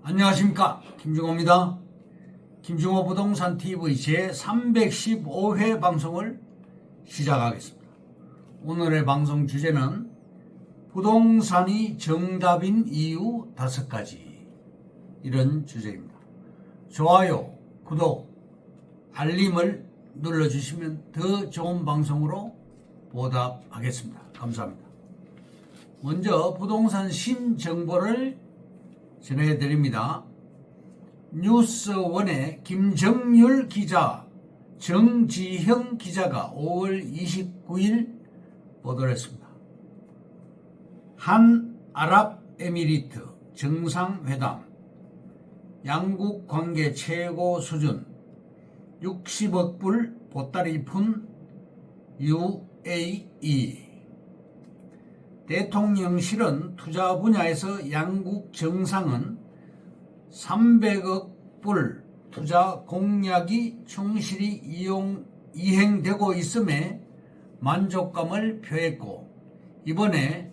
안녕하십니까, 김중호입니다. 김중호 부동산 TV 제 315회 방송을 시작하겠습니다. 오늘의 방송 주제는 부동산이 정답인 이유 5가지, 이런 주제입니다. 좋아요, 구독, 알림을 눌러주시면 더 좋은 방송으로 보답하겠습니다. 감사합니다. 먼저 부동산 신정보를 전해드립니다. 뉴스원의 김정률 기자, 정지형 기자가 5월 29일 보도를 했습니다. 한 아랍에미리트 정상회담, 양국 관계 최고 수준, 60억 불 보따리 푼 UAE. 대통령실은 투자 분야에서 양국 정상은 300억 불 투자 공약이 충실히 이행되고 있음에 만족감을 표했고, 이번에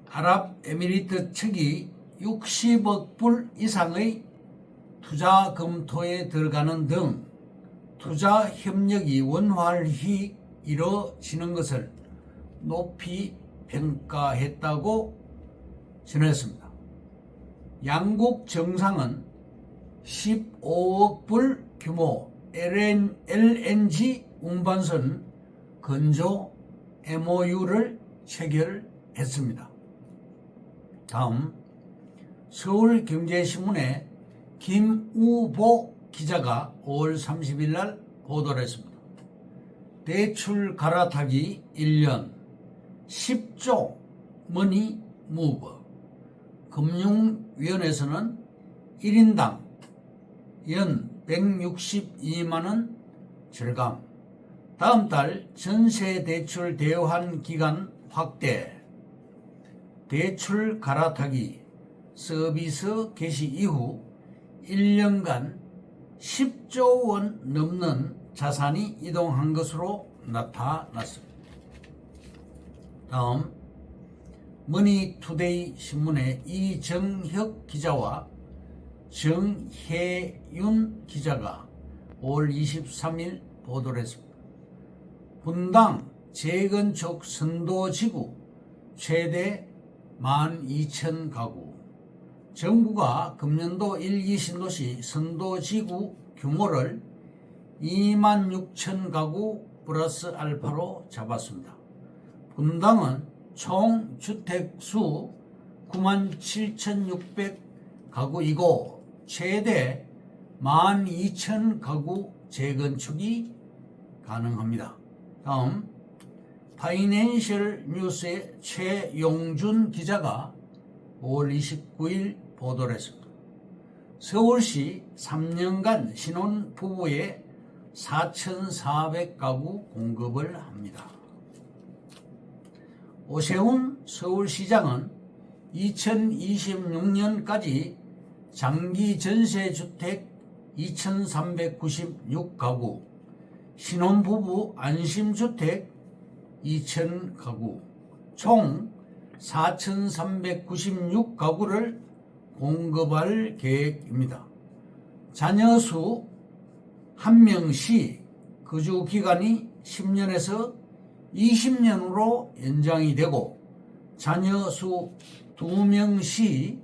아랍에미리트 측이 60억 불 이상의 투자 검토에 들어가는 등 투자 협력이 원활히 이루어지는 것을 높이 평가했다고 전했습니다. 양국 정상은 15억 불 규모 LNG 운반선 건조 MOU를 체결했습니다. 다음, 서울경제신문의 김우보 기자가 5월 30일 날 보도를 했습니다. 대출 갈아타기 1년 10조 머니 무브. 금융위원회에서는 1인당 연 162만원 절감. 다음 달 전세대출 대환 기간 확대. 대출 갈아타기 서비스 개시 이후 1년간 10조 원 넘는 자산이 이동한 것으로 나타났습니다. 다음, 머니투데이 신문의 이정혁 기자와 정혜윤 기자가 5월 23일 보도를 했습니다. 분당 재건축 선도지구 최대 12,000가구. 정부가 금년도 1기 신도시 선도지구 규모를 26,000가구 플러스 알파로 잡았습니다. 분당은 총 주택수 97,600가구이고 최대 12,000가구 재건축이 가능합니다. 다음, 파이낸셜 뉴스의 최용준 기자가 5월 29일 보도를 했습니다. 서울시 3년간 신혼부부에 4,400가구 공급을 합니다. 오세훈 서울시장은 2026년까지 장기 전세주택 2,396가구, 신혼부부 안심주택 2,000가구, 총 4,396가구를 공급할 계획입니다. 자녀수 1명 시 거주기간이 10년에서 20년으로 연장이 되고, 자녀수 2명 시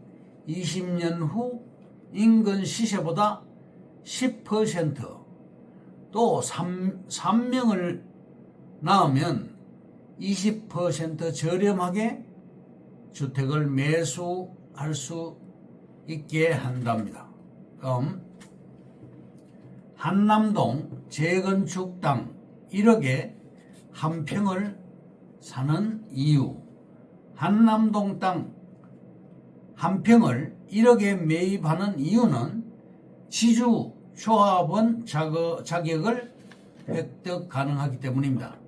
20년 후 인근 시세보다 10%, 또 3명을 낳으면 20% 저렴하게 주택을 매수할 수 있게 한답니다. 다음, 한남동 재건축 땅 1억에 한 평을 사는 이유. 한남동 땅 한 평을 1억에 매입하는 이유는 지주 조합원 자격을 획득 가능하기 때문입니다.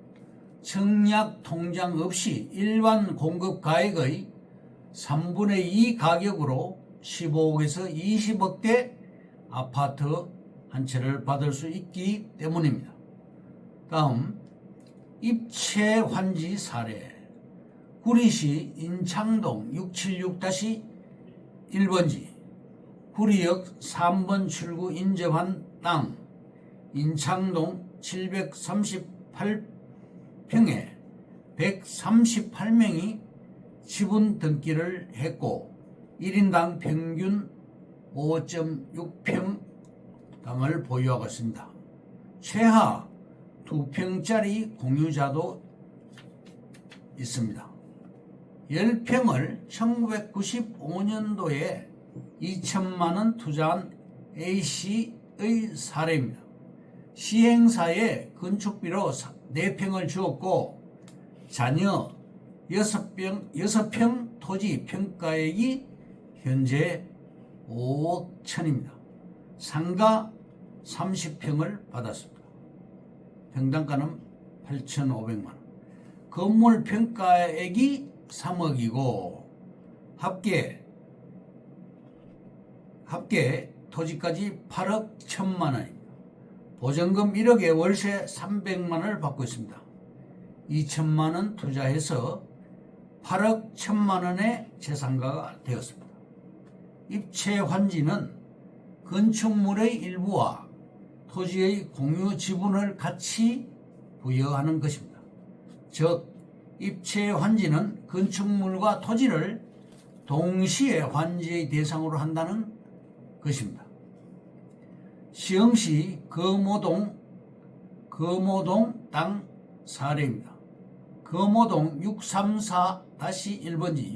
청약 통장 없이 일반 공급 가액의 3분의 2 가격으로 15억에서 20억대 아파트 한 채를 받을 수 있기 때문입니다. 다음, 입체 환지 사례. 구리시 인창동 676-1번지 구리역 3번 출구 인접한 땅 인창동 738평에 138명이 지분 등기를 했고 1인당 평균 5.6평 땅을 보유하고 있습니다. 최하 2평짜리 공유자도 있습니다. 10평을 1995년도에 2천만원 투자한 A씨의 사례입니다. 시행사에 건축비로 4평을 주었고 자녀 6평 토지 평가액이 현재 5억 천입니다. 상가 30평을 받았습니다. 평당가는 8,500만원. 건물 평가액이 3억이고 합계 토지까지 8억 1천만원입니다. 보증금 1억에 월세 300만원을 받고 있습니다. 2천만원 투자해서 8억 1천만원의 재산가가 되었습니다. 입체 환지는 건축물의 일부와 토지의 공유 지분을 같이 부여하는 것입니다. 즉 입체 환지는 건축물과 토지를 동시에 환지의 대상으로 한다는 것입니다. 시흥시 거모동 땅 사례입니다. 거모동 634-1번지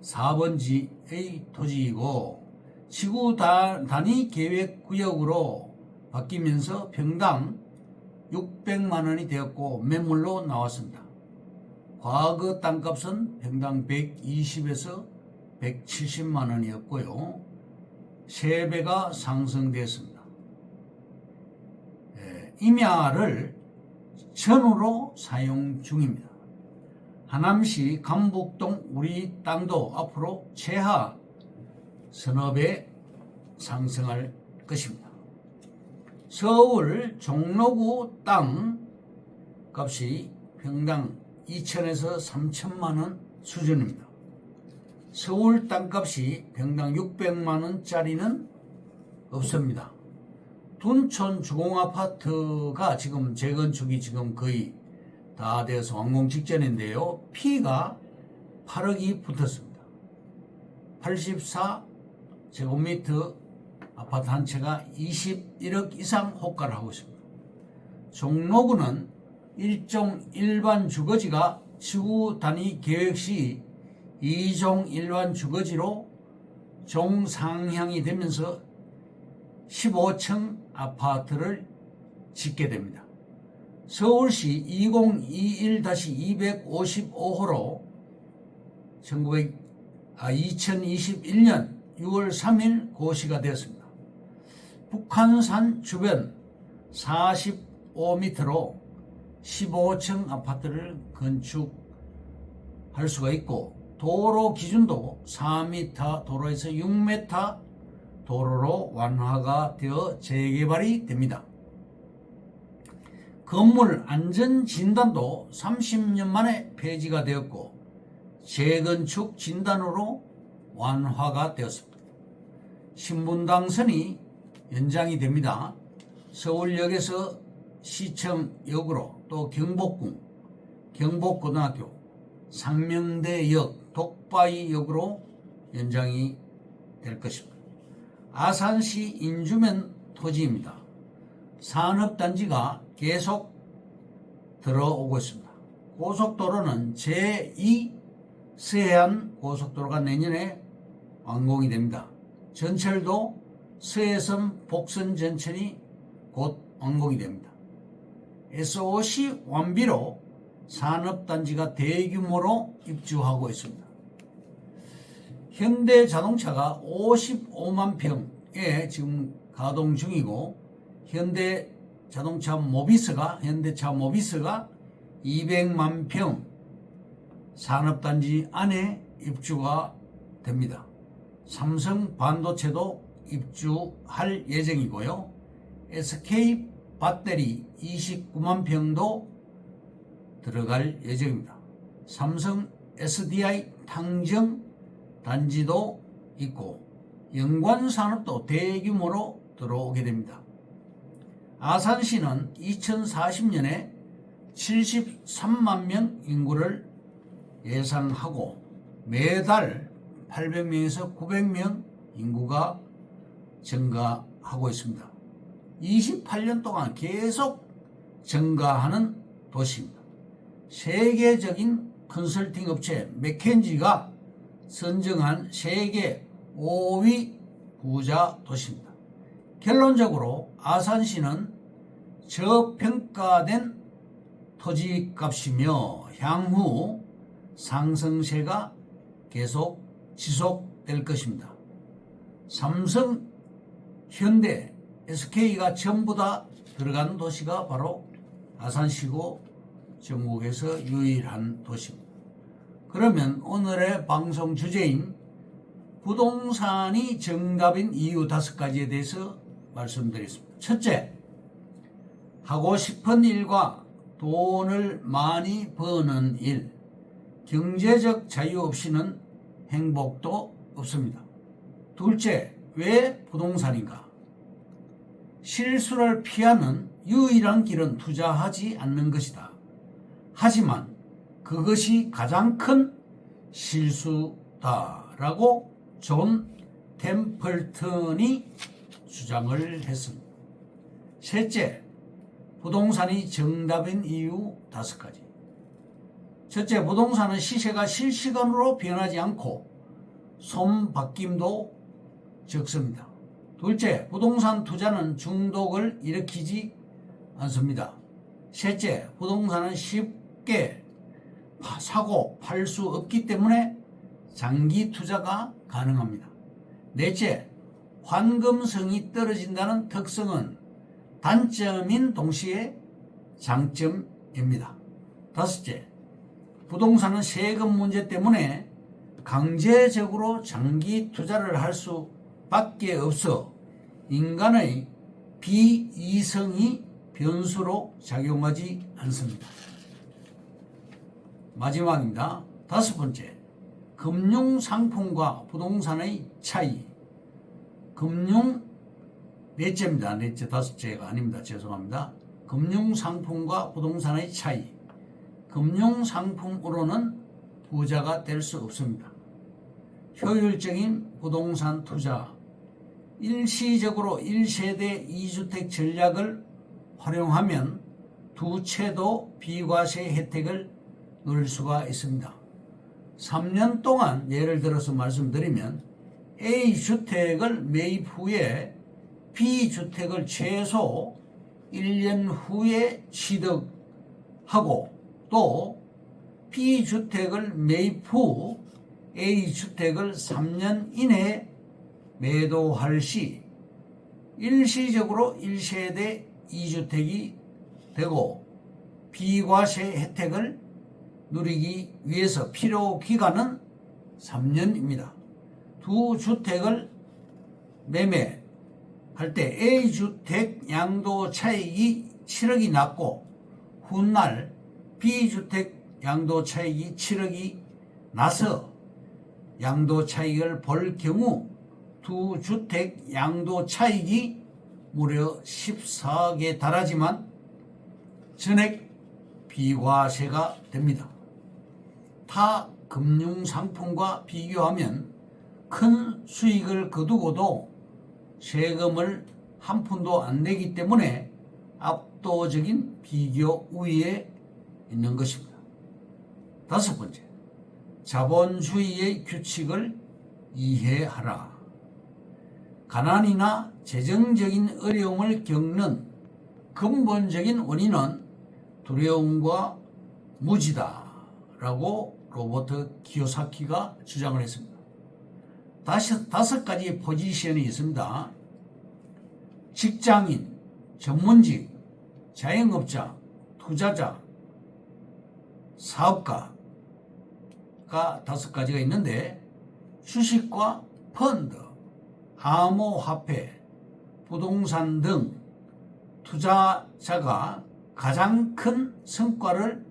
634-4번지의 토지이고 지구 단위 계획 구역으로 바뀌면서 평당 600만원이 되었고 매물로 나왔습니다. 과거 땅값은 평당 120에서 170만원이었고요. 3배가 상승되었습니다. 임야를 전으로 사용 중입니다. 하남시 감북동 우리 땅도 앞으로 최하 서너 배 상승할 것입니다. 서울 종로구 땅 값이 평당 2천에서 3천만원 수준입니다. 서울 땅값이 평당 600만원짜리는 없습니다. 둔촌 주공아파트가 지금 재건축이 지금 거의 다 되어서 완공 직전인데요. 피가 8억이 붙었습니다. 84제곱미터 아파트 한 채가 21억 이상 호가를 하고 있습니다. 종로구는 일종 일반 주거지가 지구 단위 계획 시 2종 일반 주거지로 종상향이 되면서 15층 아파트를 짓게 됩니다. 서울시 2021-255호로 2021년 6월 3일 고시가 되었습니다. 북한산 주변 45m로 15층 아파트를 건축할 수가 있고 도로 기준도 4m 도로에서 6m 도로로 완화가 되어 재개발이 됩니다. 건물 안전진단도 30년 만에 폐지가 되었고 재건축 진단으로 완화가 되었습니다. 신분당선이 연장이 됩니다. 서울역에서 시청역으로 또 경복궁, 경복고등학교, 상명대역, 독바이역으로 연장이 될 것입니다. 아산시 인주면 토지입니다. 산업단지가 계속 들어오고 있습니다. 고속도로는 제2 서해안 고속도로가 내년에 완공이 됩니다. 전철도 서해선 복선 전철이 곧 완공이 됩니다. SOC 완비로 산업단지가 대규모로 입주하고 있습니다. 현대자동차가 55만 평에 지금 가동 중이고 현대차 모비스가 200만 평 산업단지 안에 입주가 됩니다. 삼성 반도체도 입주할 예정이고요. SK 배터리 29만 평도 들어갈 예정입니다. 삼성 SDI 탕정 단지도 있고 연관산업도 대규모로 들어오게 됩니다. 아산시는 2040년에 73만 명 인구를 예상하고 매달 800명에서 900명 인구가 증가하고 있습니다. 28년 동안 계속 증가하는 도시입니다. 세계적인 컨설팅 업체 맥켄지가 선정한 세계 5위 부자 도시입니다. 결론적으로 아산시는 저평가된 토지값이며 향후 상승세가 계속 지속될 것입니다. 삼성, 현대, SK가 전부 다 들어가는 도시가 바로 아산시고 전국에서 유일한 도시입니다. 그러면 오늘의 방송 주제인 부동산이 정답인 이유 5가지에 대해서 말씀드리겠습니다. 첫째, 하고 싶은 일과 돈을 많이 버는 일, 경제적 자유 없이는 행복도 없습니다. 둘째, 왜 부동산인가? 실수를 피하는 유일한 길은 투자하지 않는 것이다. 하지만 그것이 가장 큰 실수다라고 존 템플턴이 주장을 했습니다. 셋째, 부동산이 정답인 이유 5가지. 첫째, 부동산은 시세가 실시간으로 변하지 않고 손바뀜도 적습니다. 둘째, 부동산 투자는 중독을 일으키지 않습니다. 셋째, 부동산은 쉽게 사고 팔 수 없기 때문에 장기 투자가 가능합니다. 넷째, 환금성이 떨어진다는 특성은 단점인 동시에 장점입니다. 다섯째, 부동산은 세금 문제 때문에 강제적으로 장기 투자를 할 수밖에 없어 인간의 비이성이 변수로 작용하지 않습니다. 마지막입니다. 5번째, 금융상품과 부동산의 차이. 넷째입니다. 넷째, 5째가 아닙니다. 죄송합니다. 금융상품과 부동산의 차이. 금융상품으로는 부자가 될 수 없습니다. 효율적인 부동산 투자. 일시적으로 1세대 2주택 전략을 활용하면 두 채도 비과세 혜택을 누릴 수가 있습니다. 3년 동안 예를 들어서 말씀드리면 A주택을 매입 후에 B주택을 최소 1년 후에 취득하고 또 B주택을 매입 후 A주택을 3년 이내에 매도할 시 일시적으로 1세대 2주택이 되고 비과세 혜택을 누리기 위해서 필요 기간은 3년입니다. 두 주택을 매매할 때 A주택 양도 차익이 7억이 났고 훗날 B주택 양도 차익이 7억이 나서 양도 차익을 볼 경우 두 주택 양도 차익이 무려 14억에 달하지만 전액 비과세가 됩니다. 타 금융상품과 비교하면 큰 수익을 거두고도 세금을 한 푼도 안 내기 때문에 압도적인 비교 우위에 있는 것입니다. 5번째, 자본주의의 규칙을 이해하라. 가난이나 재정적인 어려움을 겪는 근본적인 원인은 두려움과 무지다라고 로버트 키요사키가 주장을 했습니다. 5가지 포지션이 있습니다. 직장인, 전문직, 자영업자, 투자자, 사업가가 5가지가 있는데 주식과 펀드, 암호화폐, 부동산 등 투자자가 가장 큰 성과를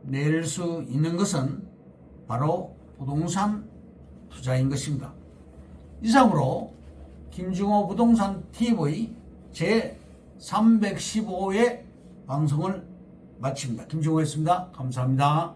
낼 수 있는 것은 바로 부동산 투자인 것입니다. 이상으로 김중호 부동산 TV 제 315회 방송을 마칩니다. 김중호였습니다. 감사합니다.